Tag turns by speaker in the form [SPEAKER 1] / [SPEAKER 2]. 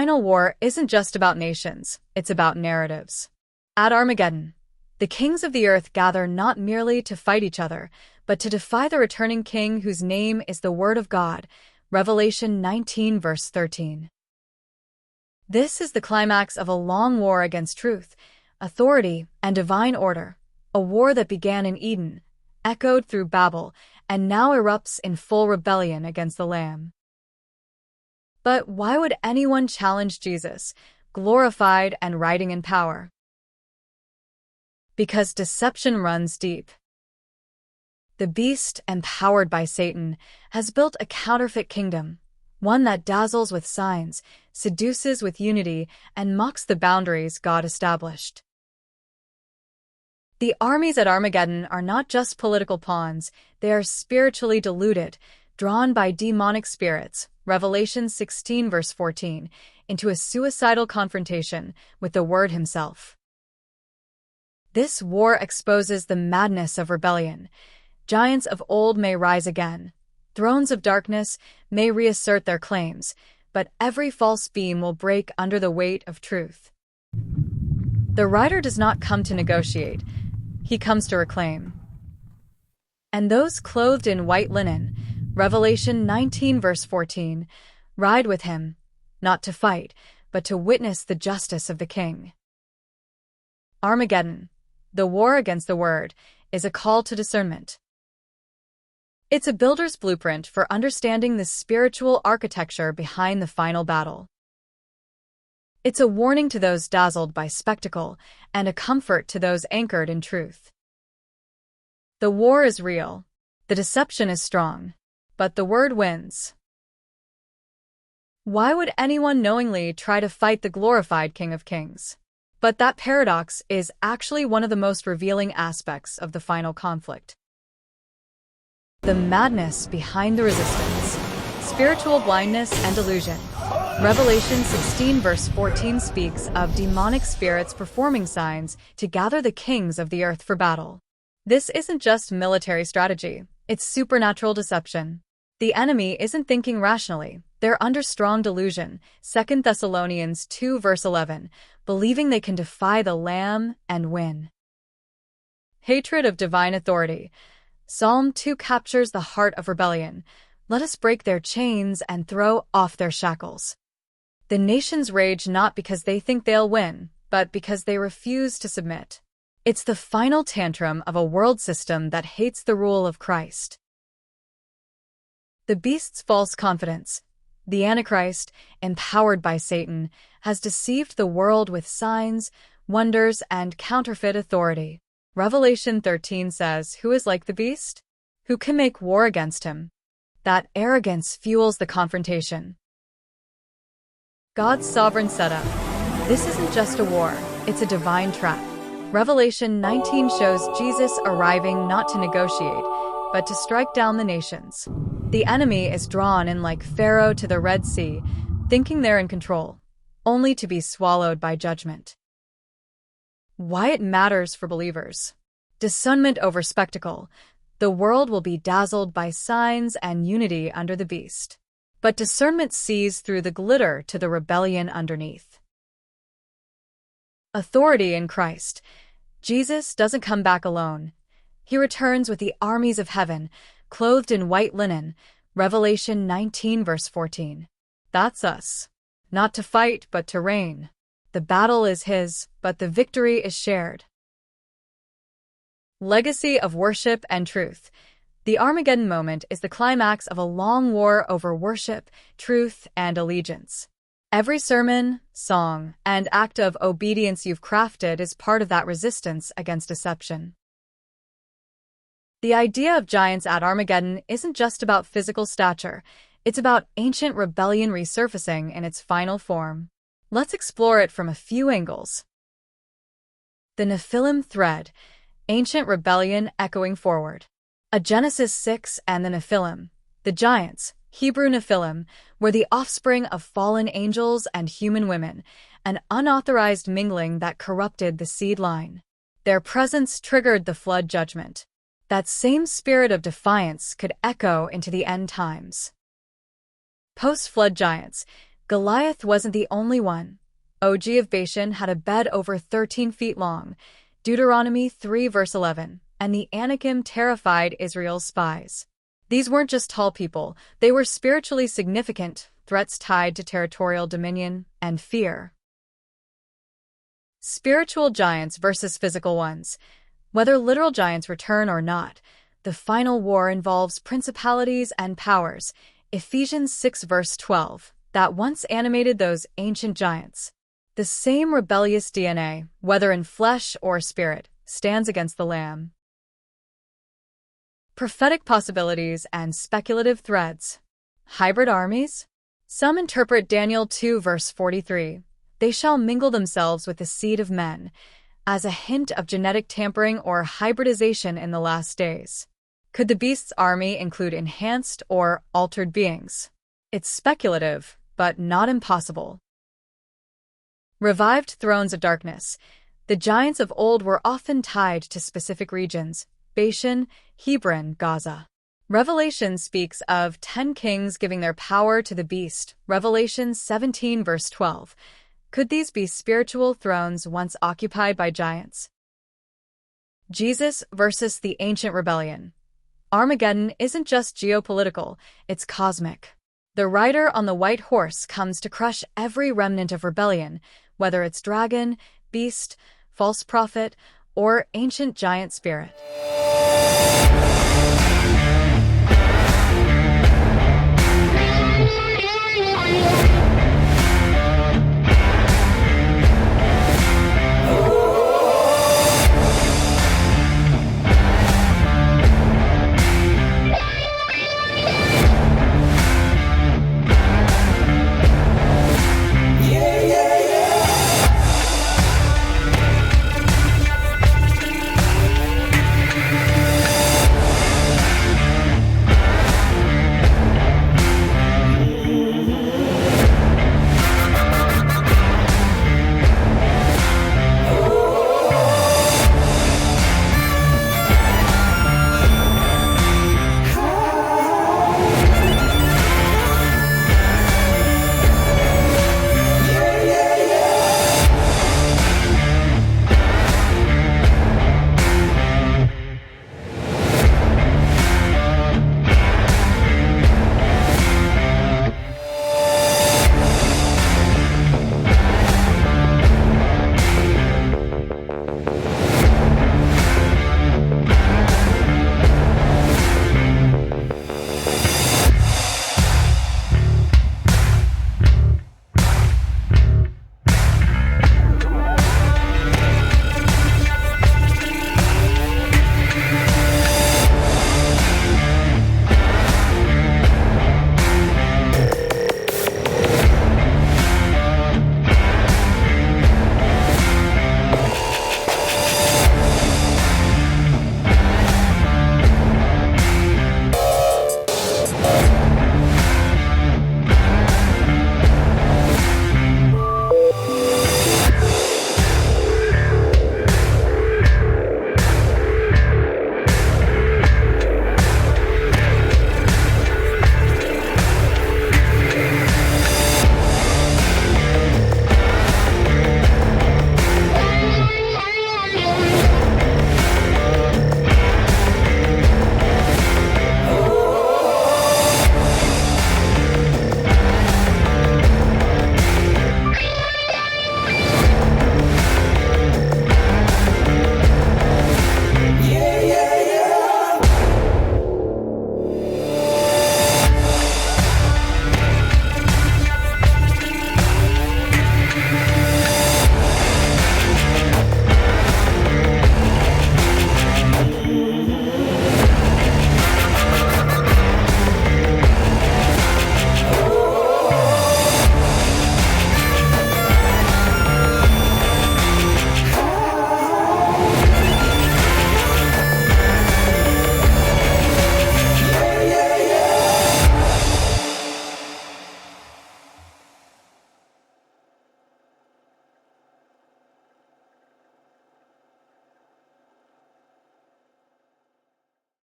[SPEAKER 1] final war isn't just about nations, it's about narratives. At Armageddon, the kings of the earth gather not merely to fight each other, but to defy the returning king whose name is the Word of God. Revelation 19 verse 13. This is the climax of a long war against truth, authority, and divine order, a war that began in Eden, echoed through Babel, and now erupts in full rebellion against the Lamb. But why would anyone challenge Jesus, glorified and riding in power? Because deception runs deep. The beast, empowered by Satan, has built a counterfeit kingdom, one that dazzles with signs, seduces with unity, and mocks the boundaries God established. The armies at Armageddon are not just political pawns, they are spiritually deluded, drawn by demonic spirits, Revelation 16 verse 14, into a suicidal confrontation with the Word himself. This war exposes the madness of rebellion. Giants of old may rise again. Thrones of darkness may reassert their claims, but every false beam will break under the weight of truth. The rider does not come to negotiate, he comes to reclaim. And those clothed in white linen, Revelation 19 verse 14, ride with him, not to fight, but to witness the justice of the King. Armageddon, the war against the Word, is a call to discernment. It's a builder's blueprint for understanding the spiritual architecture behind the final battle. It's a warning to those dazzled by spectacle and a comfort to those anchored in truth. The war is real, the deception is strong, but the Word wins. Why would anyone knowingly try to fight the glorified King of Kings? But that paradox is actually one of the most revealing aspects of the final conflict. The madness behind the resistance, spiritual blindness and delusion. Revelation 16 verse 14 speaks of demonic spirits performing signs to gather the kings of the earth for battle. This isn't just military strategy, it's supernatural deception. The enemy isn't thinking rationally, they're under strong delusion, 2 Thessalonians 2 verse 11, believing they can defy the Lamb and win. Hatred of divine authority. Psalm 2 captures the heart of rebellion. Let us break their chains and throw off their shackles. The nations rage not because they think they'll win, but because they refuse to submit. It's the final tantrum of a world system that hates the rule of Christ. The beast's false confidence. The Antichrist, empowered by Satan, has deceived the world with signs, wonders, and counterfeit authority. Revelation 13 says, "Who is like the beast? Who can make war against him?" That arrogance fuels the confrontation. God's sovereign setup. This isn't just a war, it's a divine trap. Revelation 19 shows Jesus arriving not to negotiate, but to strike down the nations. The enemy is drawn in like Pharaoh to the Red Sea, thinking they're in control, only to be swallowed by judgment. Why it matters for believers. Discernment over spectacle. The world will be dazzled by signs and unity under the beast. But discernment sees through the glitter to the rebellion underneath. Authority in Christ. Jesus doesn't come back alone. He returns with the armies of heaven, clothed in white linen, Revelation 19 verse 14. That's us. Not to fight, but to reign. The battle is his, but the victory is shared. Legacy of worship and truth. The Armageddon moment is the climax of a long war over worship, truth, and allegiance. Every sermon, song, and act of obedience you've crafted is part of that resistance against deception. The idea of giants at Armageddon isn't just about physical stature, it's about ancient rebellion resurfacing in its final form. Let's explore it from a few angles. The Nephilim thread, ancient rebellion echoing forward. A Genesis 6 and the Nephilim, the giants, Hebrew Nephilim, were the offspring of fallen angels and human women, an unauthorized mingling that corrupted the seed line. Their presence triggered the flood judgment. That same spirit of defiance could echo into the end times. Post-flood giants. Goliath wasn't the only one. Og of Bashan had a bed over 13 feet long, Deuteronomy 3 verse 11, and the Anakim terrified Israel's spies. These weren't just tall people, they were spiritually significant, threats tied to territorial dominion and fear. Spiritual giants versus physical ones. Whether literal giants return or not, the final war involves principalities and powers, Ephesians 6 verse 12, that once animated those ancient giants. The same rebellious DNA, whether in flesh or spirit, stands against the Lamb. Prophetic possibilities and speculative threads. Hybrid armies? Some interpret Daniel 2 verse 43, "They shall mingle themselves with the seed of men," as a hint of genetic tampering or hybridization in the last days. Could the beast's army include enhanced or altered beings? It's speculative, but not impossible. Revived thrones of darkness. The giants of old were often tied to specific regions: Bashan, Hebron, Gaza. Revelation speaks of 10 kings giving their power to the beast, Revelation 17 verse 12. Could these be spiritual thrones once occupied by giants? Jesus versus the ancient rebellion. Armageddon isn't just geopolitical, it's cosmic. The rider on the white horse comes to crush every remnant of rebellion, whether it's dragon, beast, false prophet, or ancient giant spirit.